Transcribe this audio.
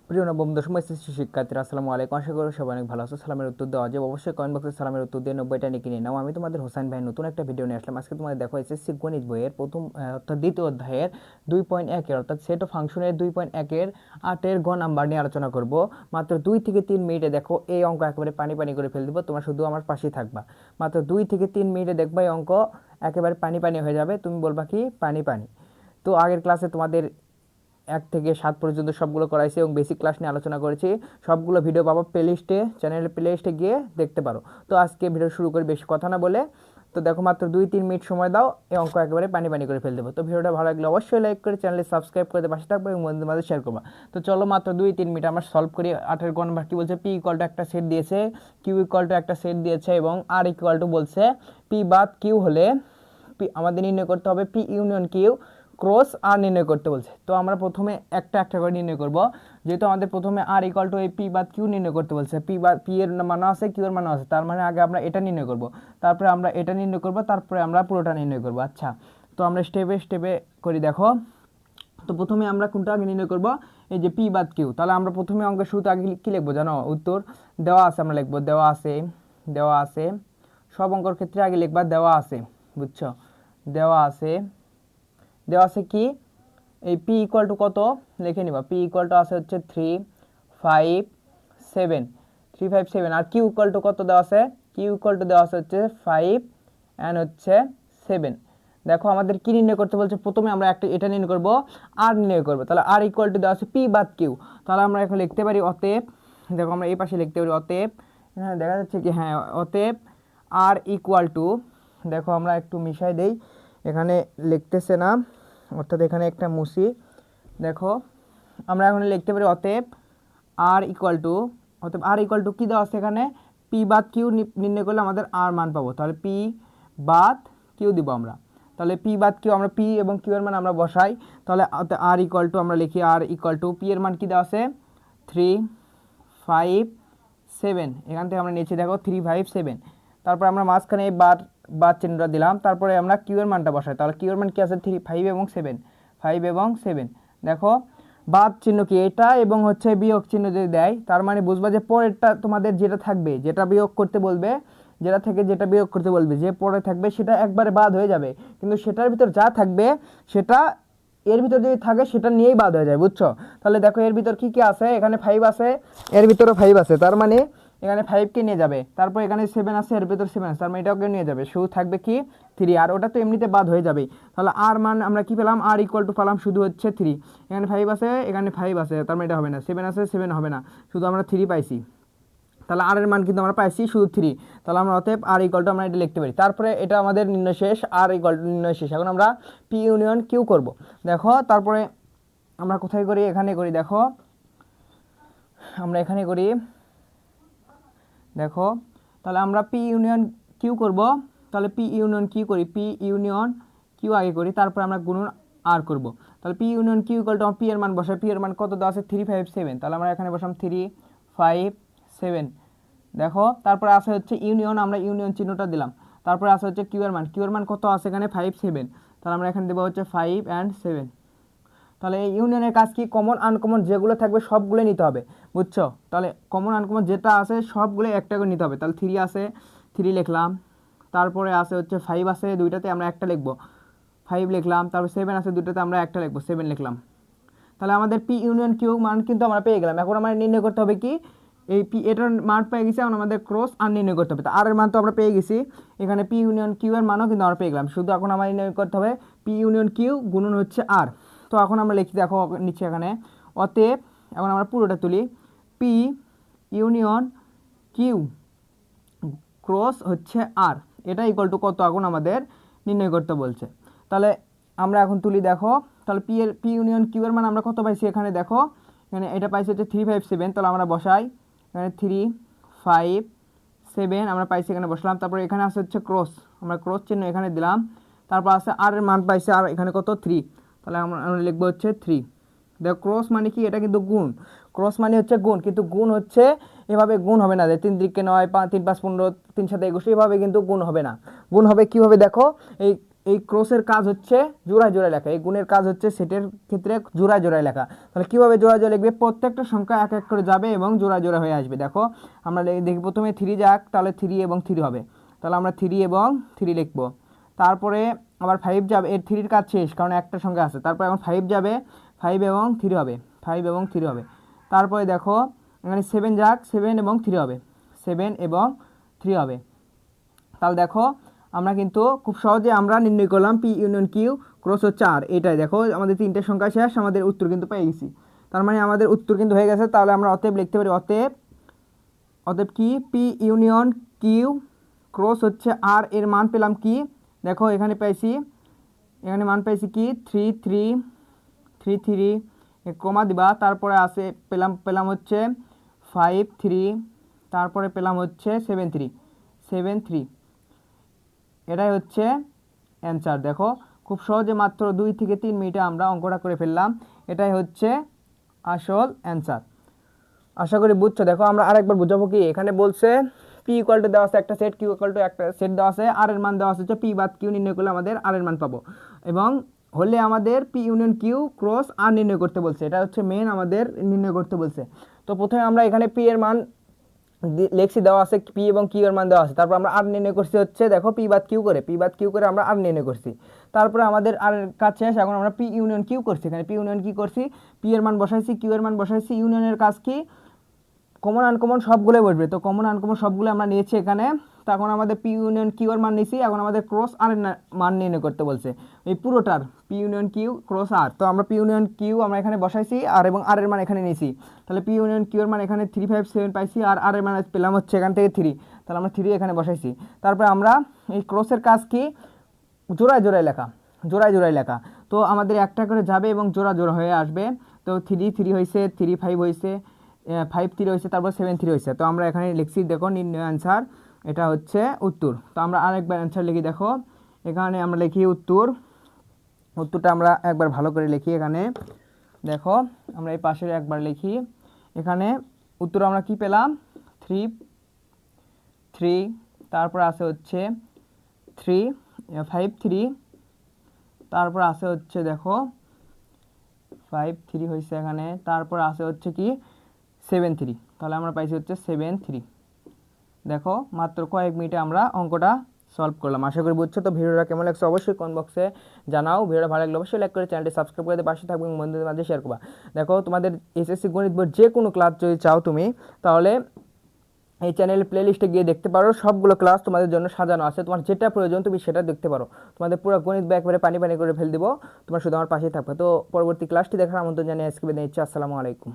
প্রিয় নবম দশম এসএসসি শিক্ষার্থীরা আসসালামু আলাইকুম। আশা করি সবাই অনেক ভালো আছো। সালামের উত্তর দেওয়া যাবে অবশ্যই কমেন্ট বক্সে সালামের উত্তর দিয়ে 90টা নিয়ে কিনে নাও। আমি তোমাদের হোসেন ভাই নতুন একটা ভিডিও নিয়ে আসলাম। আজকে তোমাদের দেখো এসএসসি গণিত বইয়ের প্রথম অর্থাৎ দ্বিতীয় অধ্যায়ের 2.1 অর্থাৎ সেট অফ ফাংশনের 2.1 8 গ নাম্বার নিয়ে আলোচনা করব। মাত্র 2 থেকে 3 মিনিটে দেখো এই অঙ্ক একেবারে পানি পানি করে ফেলে দিব। তোমরা শুধু আমার পাশেই থাকবা। মাত্র 2 থেকে 3 মিনিটে দেখবা এই অঙ্ক একেবারে পানি পানি হয়ে যাবে। তুমি বলবা কি পানি পানি। তো আগের ক্লাসে তোমাদের 1 থেকে 7 পর্যন্ত সবগুলো করাইছি এবং বেসিক ক্লাস নিয়ে আলোচনা করেছি। সবগুলো ভিডিও পাবো প্লেলিস্টে, চ্যানেলের প্লেলিস্টে গিয়ে দেখতে পারো। তো আজকে ভিডিও শুরু করি বেশি কথা না বলে। তো দেখো মাত্র 2-3 মিনিট সময় দাও, এই অঙ্ক একেবারে পানি পানি করে ফেলে দেবো। তো ভিডিওটা ভালো লাগলে অবশ্যই লাইক করে চ্যানেলে সাবস্ক্রাইব করে পাশে থাকবে এবং বন্ধুদের মাঝে শেয়ার করবা। তো চলো মাত্র 2-3 মিনিট আমরা সলভ করি। 8 গ নাম্বার কি বলছে, পি ইকুয়াল টু একটা সেট দিয়েছে, কিউ ইকুয়াল টু একটা সেট দিয়েছে এবং আর ইকুয়াল টু বলছে পি বাদ কিউ হলে পি আমাদের নির্ণয় করতে হবে পি ইউনিয়ন কিউ ক্রস আর নির্ণয় করতে বলছে। তো আমরা প্রথমে একটা একটা করে নির্ণয় করব, যেহেতু আমাদের প্রথমে আর ইকুয়াল টু এই পি বাদ কিউ নির্ণয় করতে বলছে। পি এর মানও আছে, কিউ এর মানও আছে, তার মানে আগে আমরা এটা নির্ণয় করব, তারপরে আমরা এটা নির্ণয় করব, তারপরে আমরা পুরোটা নির্ণয় করব। আচ্ছা, তো আমরা স্টেপে স্টেপে করি। দেখো, তো প্রথমে আমরা কোনটা আগে নির্ণয় করব, এই যে পি বাদ কিউ। তাহলে আমরা প্রথমে অঙ্কের শুরুতে আগে কী লিখবো জানো, উত্তর দেওয়া আছে আমরা লিখবো দেওয়া আছে, দেওয়া আছে। সব অঙ্কর ক্ষেত্রে আগে লিখবা দেওয়া আছে, বুঝছো, দেওয়া আছে। দেওয়া আছে কি, এই পি ইকুয়াল টু কত লিখে নিবা। পি ইকুয়াল টু আছে হচ্ছে 3 5 7, 3 5 7। আর কিউ ইকুয়াল টু কত দেওয়া আছে, কিউ ইকুয়াল টু দেওয়া আছে হচ্ছে 5 অ্যান্ড হচ্ছে 7। দেখো আমাদের কি নির্ণয় করতে বলছে, প্রথমে আমরা একটা এটা নির্ণয় করব, আর নির্ণয় করব। তাহলে আর ইকুয়াল টু দেওয়া আছে পি বাদ কিউ। তাহলে আমরা এখন লিখতে পারি অতএব, দেখো আমরা এই পাশে লিখতে পারি অতএব, হ্যাঁ দেখা যাচ্ছে কি, হ্যাঁ অতএব আর ইকুয়াল টু, দেখো আমরা একটু মিশাই দেই, এখানে লিখতেছে না, অর্থাৎ এখানে একটা মুসি। দেখো আমরা এখন লিখতে পারি অতএব আর ইকুয়াল টু, অতএব আর ইকুয়াল টু কী দেওয়া আছে এখানে, পি বাদ কিউ নির্ণয় করলে আমাদের আর মান পাবো। তাহলে পি বাদ কিউ দিব আমরা। তাহলে পি বাদ কিউ, আমরা পি এবং কিউ এর মান আমরা বসাই। তাহলে আর ইকুয়াল টু আমরা লিখি আর ইকুয়াল টু পি এর মান কী দেওয়া আছে 3 5 7। এখান থেকে আমরা নিচে দেখো 3 5 7। তারপর আমরা মাঝখানে এই বার চিহ্নটা দিলাম, তারপরে আমরা কিউ এর মানটা বসাই। তাহলে কিউ এর মান কি আছে 3 5 এবং 7, 5 এবং 7। দেখো বাদ চিহ্ন কি এটা এবং হচ্ছে বিয়োগ চিহ্ন যদি দেয়, তার মানে বুঝবা যে পরেরটা তোমাদের যেটা থাকবে, যেটা বিয়োগ করতে বলবে, যেটা থেকে যেটা বিয়োগ করতে বলবে, যে পরে থাকবে সেটা একবারে বাদ হয়ে যাবে, কিন্তু সেটার ভিতর যা থাকবে সেটা এর ভিতর যদি থাকে সেটা নিয়েই বাদ হয়ে যায়, বুঝছো। তাহলে দেখো এর ভিতর কি কি আছে, এখানে 5 আছে, এর ভিতরে 5 আছে, তার মানে এখানে 5কে নিয়ে যাবে। তারপর এখানে 7 আছে, এর ভিতর 7 আছে, তার মানে এটাকে নিয়ে যাবে, শুধু থাকবে কি 3। আর ওটা তো এমনিতে বাদ হয়ে যাবে। তাহলে আর মান আমরা কি পেলাম, আর ইকুয়াল টু পেলাম শুধু হচ্ছে 3। এখানে 5 আছে, এখানে 5 আছে, তার মানে এটা হবে না। 7 আছে, 7 হবে না, শুধু আমরা 3 পাইছি। তাহলে আর এর মান কিন্তু আমরা পাইছি শুধু 3। তাহলে আমরা অতএব আর ইকুয়াল টু আমরা এটা লিখতে পারি। তারপরে এটা আমাদের নির্ণয় শেষ, আর ইকুয়াল টু নির্ণয় শেষ। এখন আমরা পি ইউনিয়ন কিউ করব। দেখো তারপরে আমরা কোথায় করি, এখানে করি। দেখো আমরা এখানে করি। দেখো তাহলে আমরা পি ইউনিয়ন কিউ করব। তাহলে পি ইউনিয়ন কিউ করি, পি ইউনিয়ন কিউ আগে করি, তারপর আমরা গুণন আর করব। তাহলে P union Q equal to P এর মান বসাই। পি এর মান কত দেওয়া আছে 3 5 7। তাহলে আমরা এখানে বসাম 3 5 7। দেখো তারপরে আছে হচ্ছে ইউনিয়ন, আমরা ইউনিয়ন চিহ্নটা দিলাম। তারপরে আছে হচ্ছে কিউ এর মান, কিউ এর মান কত আছে এখানে 5 7। তাহলে আমরা এখানে দেবো হচ্ছে 5 অ্যান্ড 7। তাহলে এই ইউনিয়নের কাজ কি, কমন আনকমন যেগুলো থাকবে সবগুলো নিতে হবে, বুঝছো। তাহলে কমন আনকমন যেটা আছে সবগুলো একটা করে নিতে হবে। তাহলে 3 আছে, 3 লিখলাম। তারপরে আছে হচ্ছে 5 আছে, দুইটাতে আমরা একটা লিখবো, 5 লিখলাম। তারপর 7 আছে, দুইটাতে আমরা একটা লিখবো, 7 লিখলাম। তাহলে আমাদের পি ইউনিয়ন কিউ মান কিন্তু আমরা পেয়ে গেলাম। এখন আমরা নির্ণয় করতে হবে কি, এই পি এটার মান পেয়ে গেছি, এখন আমাদের ক্রস আর নির্ণয় করতে হবে। তো আর এর মান তো আমরা পেয়ে গেছি, এখানে পি ইউনিয়ন কিউ এর মানও কিন্তু আমরা পেয়ে গেলাম। শুধু এখন আমার নির্ণয় করতে হবে পি ইউনিয়ন কিউ গুণন হচ্ছে আর। তো এখন আমরা লিখি, দেখো নিচে এখানে অতএব, এখন আমরা পুরোটা তুলি, পি ইউনিয়ন কিউ ক্রস হচ্ছে আর, এটা ইকুয়াল টু কত এখন আমাদের নির্ণয় করতে বলছে। তাহলে আমরা এখন তুলি। দেখো তাহলে পি ইউনিয়ন কিউ এর মান আমরা কত পাইছি, এখানে দেখো এখানে এটা পাইছি হচ্ছে 3 5 7। তাহলে আমরা বসাই, এখানে 3 5 7 আমরা পাইছি, এখানে বসলাম। তারপরে এখানে আছে হচ্ছে ক্রস, আমরা ক্রস চিহ্ন এখানে দিলাম। তারপর আছে আর এর মান পাইছে, আর এখানে কত 3। তাহলে আমরা লিখবো হচ্ছে 3। দেখো ক্রস মানে কি, এটা কিন্তু গুণ। ক্রস মানে হচ্ছে গুণ, কিন্তু গুণ হচ্ছে এভাবে গুণ হবে না যে 3 3 9 5 3 5 15 3 7 21, এভাবে কিন্তু গুণ হবে না। গুণ হবে কীভাবে, দেখো এই এই ক্রসের কাজ হচ্ছে জোড়ায় জোড়ায় লেখা, এই গুণের কাজ হচ্ছে সেটের ক্ষেত্রে জোড়ায় জোড়ায় লেখা। তাহলে কীভাবে জোড়ায় জোড়ায় লিখবে, প্রত্যেকটা সংখ্যা এক এক করে যাবে এবং জোড়ায় জোড়া হয়ে আসবে। দেখো আমরা দেখি প্রথমে 3 যাক, তাহলে 3 এবং 3 হবে, তাহলে আমরা 3 এবং 3 লিখব। তারপরে আবার 5 যাবে, এর 3-র কাজ শেষ কারণ একটা সংখ্যা আছে। তারপরে এখন 5 যাবে, 5 এবং 3 হবে, 5 এবং 3 হবে। তারপরে দেখো এখানে 7 যাক, 7 এবং 3 হবে, 7 এবং 3 হবে। তাহলে দেখো আমরা কিন্তু খুব সহজে আমরা নির্ণয় করলাম পি ইউনিয়ন কিউ ক্রস হচ্ছে আর। এটাই দেখো আমাদের 3টে সংখ্যা শেষ, আমাদের উত্তর কিন্তু পেয়ে গেছি। তার মানে আমাদের উত্তর কিন্তু হয়ে গেছে। তাহলে আমরা অতএব লিখতে পারি, অতএব কি পি ইউনিয়ন কিউ ক্রস হচ্ছে আর, এর মান পেলাম কি, দেখো এখানে পাইছি, এখানে মান পাইছি কি 3 3 3 3 কমা দিবা, তারপরে আসে পেলাম হচ্ছে 5 3, তারপরে পেলাম হচ্ছে 7 3 7 3। এটাই হচ্ছে অ্যান্সার। দেখো খুব সহজে মাত্র 2 থেকে 3 মিনিটে আমরা অঙ্কটা করে ফেললাম। এটাই হচ্ছে আসল অ্যান্সার। আশা করি বুঝছো। দেখো আমরা আরেকবার বুঝাবো কি, এখানে বলছে পি ইকুয়াল টু দেওয়া আছে একটা সেট, কিউ ইকুয়াল টু একটা সেট দেওয়া আছে, আর এর মান দেওয়া আছে হচ্ছে পি বাদ কিউ নির্ণয় করলে আমাদের আর এর মান পাবো, এবং হলে আমাদের পি ইউনিয়ন কিউ ক্রস আর নির্ণয় করতে বলছে। এটা হচ্ছে মেন আমাদের নির্ণয় করতে বলছে। তো প্রথমে আমরা এখানে পি এর মান লেখছি, দেওয়া আছে পি এবং কিউ এর মান দেওয়া আছে, তারপর আমরা আর নির্ণয় করছি হচ্ছে দেখো পি বাদ কিউ করে আমরা আর নির্ণয় করছি। তারপরে আমাদের আর কাজ শেষ, এখন আমরা পি ইউনিয়ন কিউ করছি। এখানে পি ইউনিয়ন কি করছি, পি এর মান বসাইছি, কিউ এর মান বসাইছি, ইউনিয়নের কাজ কি, কমন আনকমন সবগুলোই বসবে। তো কমন আনকমন সবগুলো আমরা নিয়েছি এখানে। তখন আমাদের পি ইউনিয়ন কিউ এর মান নিয়েছি, এখন আমাদের ক্রস আর এর মান নির্ণয় করতে বলছে এই পুরোটার, পি ইউনিয়ন কিউ ক্রস আর। তো আমরা পি ইউনিয়ন কিউ আমরা এখানে বসাইছি, আর এবং আর এর মান এখানে নিয়েছি। তাহলে পি ইউনিয়ন কিউ এর মান এখানে 357 পাইছি, আর আর এর মান পেলাম হচ্ছে এখান থেকে 3, তাহলে আমরা 3 এখানে বসাইছি। তারপরে আমরা এই ক্রসের কাজ কি, জোড়ায় জোড়ায় লেখা, জোড়ায় জোড়ায় লেখা। তো আমাদের একটা করে যাবে এবং জোড়া জোড়া হয়ে আসবে। তো 3 3 হয়েছে, 3 5 হয়েছে, 5 3 হয়েছে, তারপর 7 3 হয়েছে। তো আমরা এখানে লিখছি দেখো নির্ণয় অ্যান্সার, এটা হচ্ছে উত্তর। তো আমরা আরেকবার অ্যান্সার লিখি, দেখো এখানে আমরা লিখি উত্তরটা আমরা একবার ভালো করে লিখি। এখানে দেখো আমরা এই পাশের একবার লিখি, এখানে উত্তর আমরা কি পেলাম 3 3, তারপর আছে হচ্ছে 3 5 3, তারপর আছে হচ্ছে দেখো 5 3 হয়েছে এখানে, তারপর আছে হচ্ছে কি 7 3, তাহলে আমরা পাইছি হচ্ছে 7 3। দেখো মাত্র কয়েক মিনিটে আমরা অঙ্কটা সলভ করলাম। আশা করি বুঝছো। তো ভিডিওটা কেমন লাগছে অবশ্যই কমেন্ট বক্সে জানাও। ভিডিওটা ভালো লাগলে অবশ্যই লাইক করে চ্যানেলটি সাবস্ক্রাইব করে পাশে থাকবে এবং বন্ধুদের মাঝে শেয়ার করবা। দেখো তোমাদের এসএসসি গণিত বইয়ের যে কোনো ক্লাস যদি চাও তুমি, তাহলে এই চ্যানেলের প্লেলিস্টে গিয়ে দেখতে পারো, সবগুলো ক্লাস তোমাদের জন্য সাজানো আছে। তোমার যেটা প্রয়োজন তুমি সেটা দেখতে পারো। তোমাদের পুরো গণিত বই একবারে পানি পানি করে ফেল দিব, তোমার শুধু আমার পাশেই থাকবে। তো পরবর্তী ক্লাসটি দেখার আমন্ত্রণ জানিয়ে আজকে বিদায় নিচ্ছি। আসসালামু আলাইকুম।